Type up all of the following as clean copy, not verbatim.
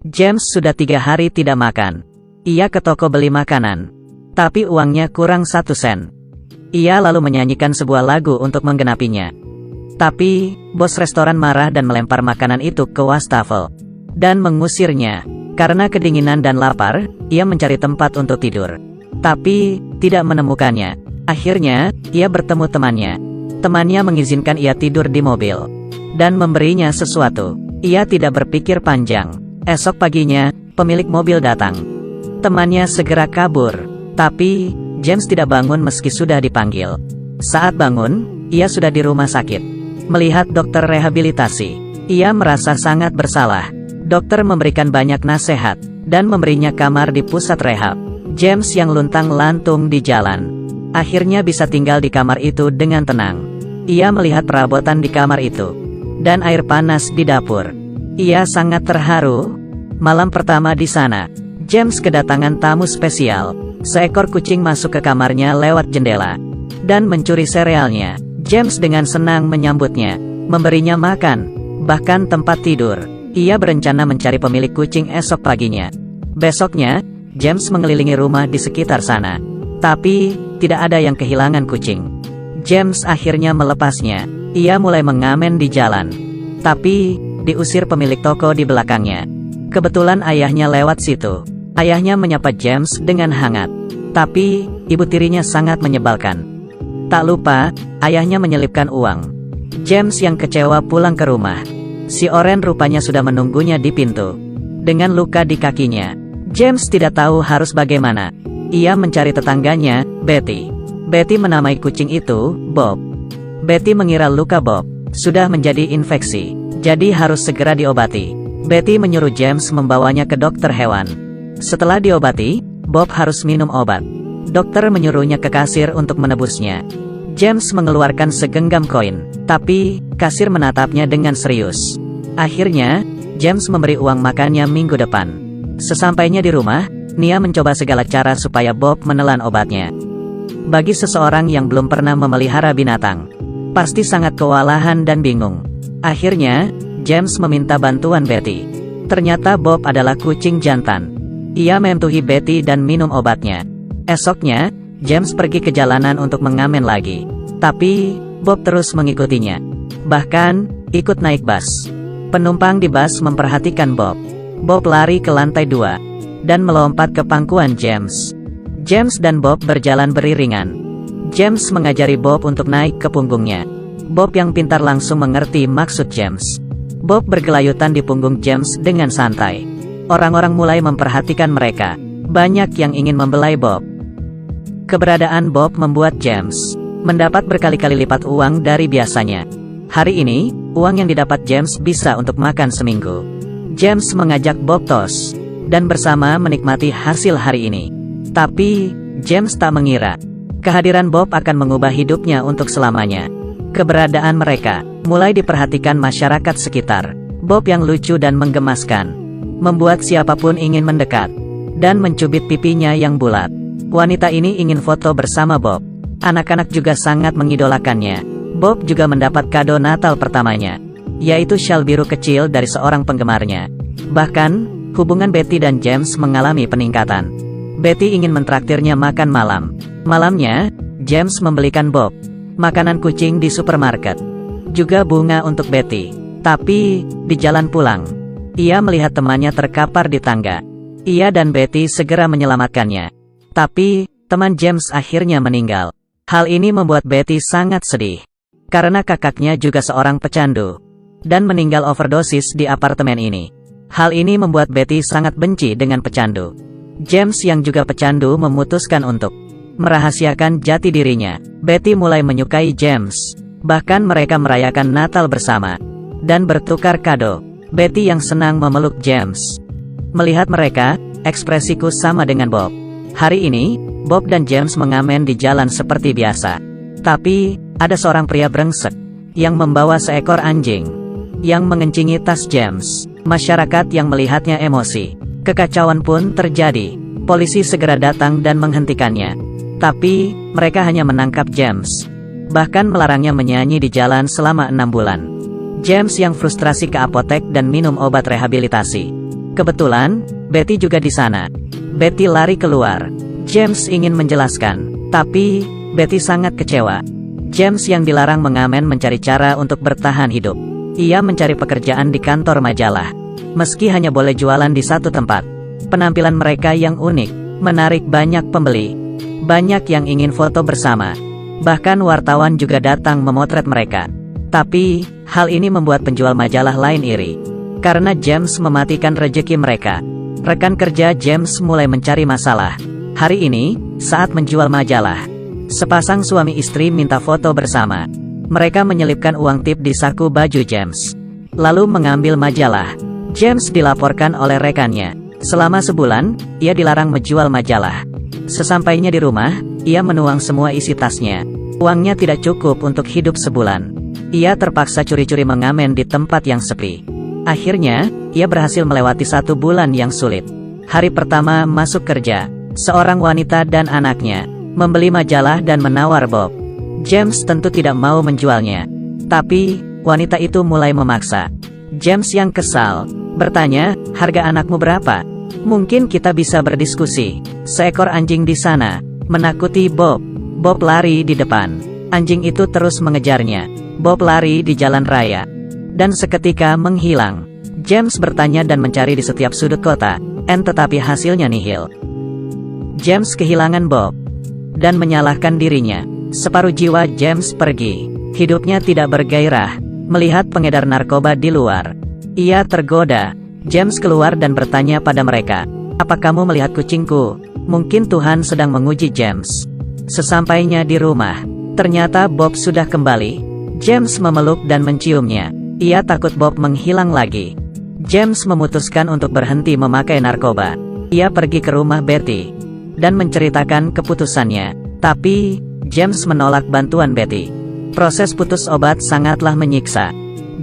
James sudah 3 hari tidak makan. Ia ke toko beli makanan, tapi uangnya kurang 1 sen. Ia lalu menyanyikan sebuah lagu untuk menggenapinya. Tapi, bos restoran marah dan melempar makanan itu ke wastafel dan mengusirnya. Karena kedinginan dan lapar, ia mencari tempat untuk tidur, tapi tidak menemukannya. Akhirnya, ia bertemu temannya. Temannya mengizinkan ia tidur di mobil dan memberinya sesuatu. Ia tidak berpikir panjang. Esok paginya, pemilik mobil datang. Temannya segera kabur, tapi James tidak bangun meski sudah dipanggil. Saat bangun, ia sudah di rumah sakit. Melihat dokter rehabilitasi, ia merasa sangat bersalah. Dokter memberikan banyak nasihat dan memberinya kamar di pusat rehab. James yang luntang-lantung di jalan, akhirnya bisa tinggal di kamar itu dengan tenang. Ia melihat perabotan di kamar itu dan air panas di dapur. Ia sangat terharu. Malam pertama di sana, James kedatangan tamu spesial. Seekor kucing masuk ke kamarnya lewat jendela dan mencuri serealnya. James dengan senang menyambutnya, memberinya makan, bahkan tempat tidur. Ia berencana mencari pemilik kucing esok paginya. Besoknya, James mengelilingi rumah di sekitar sana, tapi tidak ada yang kehilangan kucing. James akhirnya melepasnya. Ia mulai mengamen di jalan, tapi diusir pemilik toko di belakangnya. Kebetulan ayahnya lewat situ. Ayahnya menyapa James dengan hangat, tapi ibu tirinya sangat menyebalkan. Tak lupa, ayahnya menyelipkan uang. James yang kecewa pulang ke rumah. Si Oren rupanya sudah menunggunya di pintu. Dengan luka di kakinya, James tidak tahu harus bagaimana. Ia mencari tetangganya, Betty. Betty menamai kucing itu, Bob. Betty mengira luka Bob sudah menjadi infeksi, jadi harus segera diobati. Betty menyuruh James membawanya ke dokter hewan. Setelah diobati, Bob harus minum obat. Dokter menyuruhnya ke kasir untuk menebusnya. James mengeluarkan segenggam koin, tapi kasir menatapnya dengan serius. Akhirnya, James memberi uang makannya minggu depan. Sesampainya di rumah, Nia mencoba segala cara supaya Bob menelan obatnya. Bagi seseorang yang belum pernah memelihara binatang, pasti sangat kewalahan dan bingung. Akhirnya, James meminta bantuan Betty. Ternyata Bob adalah kucing jantan. Ia menyentuhi Betty dan minum obatnya. Esoknya, James pergi ke jalanan untuk mengamen lagi. Tapi, Bob terus mengikutinya. Bahkan, ikut naik bus. Penumpang di bus memperhatikan Bob. Bob lari ke lantai 2 dan melompat ke pangkuan James. James dan Bob berjalan beriringan. James mengajari Bob untuk naik ke punggungnya. Bob yang pintar langsung mengerti maksud James. Bob bergelayutan di punggung James dengan santai. Orang-orang mulai memperhatikan mereka. Banyak yang ingin membelai Bob. Keberadaan Bob membuat James mendapat berkali-kali lipat uang dari biasanya. Hari ini, uang yang didapat James bisa untuk makan seminggu. James mengajak Bob tos dan bersama menikmati hasil hari ini. Tapi, James tak mengira kehadiran Bob akan mengubah hidupnya untuk selamanya. Keberadaan mereka mulai diperhatikan masyarakat sekitar. Bob yang lucu dan menggemaskan membuat siapapun ingin mendekat dan mencubit pipinya yang bulat. Wanita ini ingin foto bersama Bob. Anak-anak juga sangat mengidolakannya. Bob juga mendapat kado Natal pertamanya, yaitu syal biru kecil dari seorang penggemarnya. Bahkan, hubungan Betty dan James mengalami peningkatan. Betty ingin mentraktirnya makan malam. Malamnya, James membelikan Bob makanan kucing di supermarket, juga bunga untuk Betty. Tapi, di jalan pulang, ia melihat temannya terkapar di tangga. Ia dan Betty segera menyelamatkannya. Tapi, teman James akhirnya meninggal. Hal ini membuat Betty sangat sedih, karena kakaknya juga seorang pecandu dan meninggal overdosis di apartemen ini. Hal ini membuat Betty sangat benci dengan pecandu. James yang juga pecandu memutuskan untuk merahasiakan jati dirinya. Betty mulai menyukai James. Bahkan mereka merayakan Natal bersama dan bertukar kado. Betty yang senang memeluk James. Melihat mereka, ekspresiku sama dengan Bob. Hari ini, Bob dan James mengamen di jalan seperti biasa. Tapi, ada seorang pria brengsek yang membawa seekor anjing yang mengencingi tas James. Masyarakat yang melihatnya emosi. Kekacauan pun terjadi. Polisi segera datang dan menghentikannya. Tapi, mereka hanya menangkap James. Bahkan melarangnya menyanyi di jalan selama 6 bulan. James yang frustrasi ke apotek dan minum obat rehabilitasi. Kebetulan, Betty juga di sana. Betty lari keluar. James ingin menjelaskan, tapi Betty sangat kecewa. James yang dilarang mengamen mencari cara untuk bertahan hidup. Ia mencari pekerjaan di kantor majalah. Meski hanya boleh jualan di satu tempat, penampilan mereka yang unik menarik banyak pembeli. Banyak yang ingin foto bersama. Bahkan wartawan juga datang memotret mereka. Tapi, hal ini membuat penjual majalah lain iri. Karena James mematikan rejeki mereka. Rekan kerja James mulai mencari masalah. Hari ini, saat menjual majalah, sepasang suami istri minta foto bersama. Mereka menyelipkan uang tip di saku baju James, lalu mengambil majalah. James dilaporkan oleh rekannya. Selama sebulan, ia dilarang menjual majalah. Sesampainya di rumah, ia menuang semua isi tasnya. Uangnya tidak cukup untuk hidup sebulan. Ia terpaksa curi-curi mengamen di tempat yang sepi. Akhirnya, ia berhasil melewati 1 bulan yang sulit. Hari pertama masuk kerja, seorang wanita dan anaknya membeli majalah dan menawar Bob. James tentu tidak mau menjualnya. Tapi, wanita itu mulai memaksa. James yang kesal, bertanya, "Harga anakmu berapa? Mungkin kita bisa berdiskusi." Seekor anjing di sana menakuti Bob. Bob lari di depan. Anjing itu terus mengejarnya. Bob lari di jalan raya dan seketika menghilang. James bertanya dan mencari di setiap sudut kota, tetapi hasilnya nihil. James kehilangan Bob dan menyalahkan dirinya. Separuh jiwa James pergi. Hidupnya tidak bergairah melihat pengedar narkoba di luar. Ia tergoda. James keluar dan bertanya pada mereka, "Apa kamu melihat kucingku?" Mungkin Tuhan sedang menguji James. Sesampainya di rumah, ternyata Bob sudah kembali. James memeluk dan menciumnya. Ia takut Bob menghilang lagi. James memutuskan untuk berhenti memakai narkoba. Ia pergi ke rumah Betty dan menceritakan keputusannya. Tapi, James menolak bantuan Betty. Proses putus obat sangatlah menyiksa.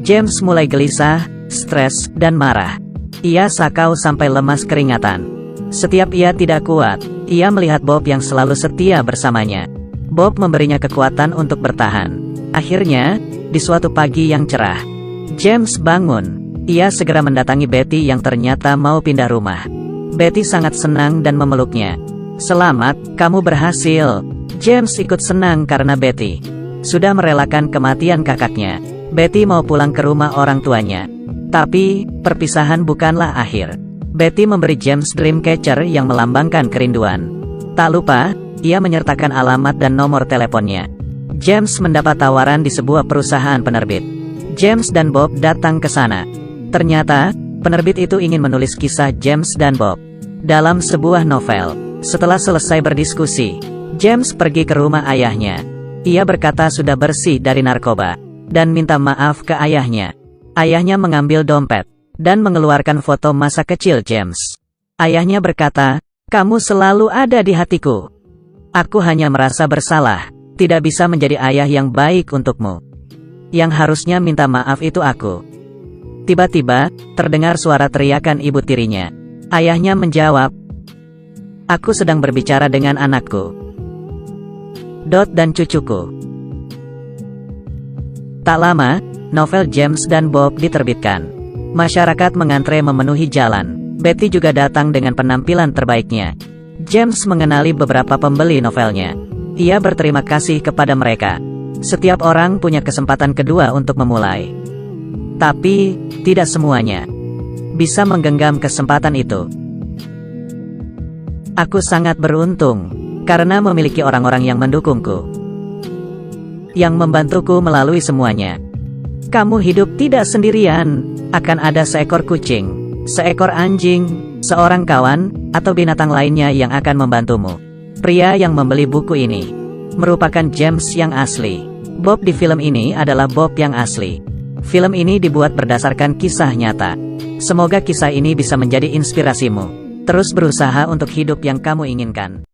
James mulai gelisah, stres, dan marah. Ia sakau sampai lemas keringatan. Setiap ia tidak kuat, ia melihat Bob yang selalu setia bersamanya. Bob memberinya kekuatan untuk bertahan. Akhirnya, di suatu pagi yang cerah, James bangun. Ia segera mendatangi Betty yang ternyata mau pindah rumah. Betty sangat senang dan memeluknya. "Selamat, kamu berhasil." James ikut senang karena Betty sudah merelakan kematian kakaknya. Betty mau pulang ke rumah orang tuanya. Tapi, perpisahan bukanlah akhir. Betty memberi James Dreamcatcher yang melambangkan kerinduan. Tak lupa, ia menyertakan alamat dan nomor teleponnya. James mendapat tawaran di sebuah perusahaan penerbit. James dan Bob datang ke sana. Ternyata, penerbit itu ingin menulis kisah James dan Bob dalam sebuah novel. Setelah selesai berdiskusi, James pergi ke rumah ayahnya. Ia berkata sudah bersih dari narkoba dan minta maaf ke ayahnya. Ayahnya mengambil dompet dan mengeluarkan foto masa kecil James. Ayahnya berkata, "Kamu selalu ada di hatiku. Aku hanya merasa bersalah. Tidak bisa menjadi ayah yang baik untukmu. Yang harusnya minta maaf itu aku." Tiba-tiba, terdengar suara teriakan ibu tirinya. Ayahnya menjawab, "Aku sedang berbicara dengan anakku, Dot dan cucuku." Tak lama, novel James dan Bob diterbitkan. Masyarakat mengantre memenuhi jalan. Betty juga datang dengan penampilan terbaiknya. James mengenali beberapa pembeli novelnya. Ia berterima kasih kepada mereka. Setiap orang punya kesempatan kedua untuk memulai. Tapi, tidak semuanya bisa menggenggam kesempatan itu. Aku sangat beruntung, karena memiliki orang-orang yang mendukungku, yang membantuku melalui semuanya. Kamu hidup tidak sendirian, akan ada seekor kucing, seekor anjing, seorang kawan, atau binatang lainnya yang akan membantumu. Pria yang membeli buku ini merupakan James yang asli. Bob di film ini adalah Bob yang asli. Film ini dibuat berdasarkan kisah nyata. Semoga kisah ini bisa menjadi inspirasimu. Terus berusaha untuk hidup yang kamu inginkan.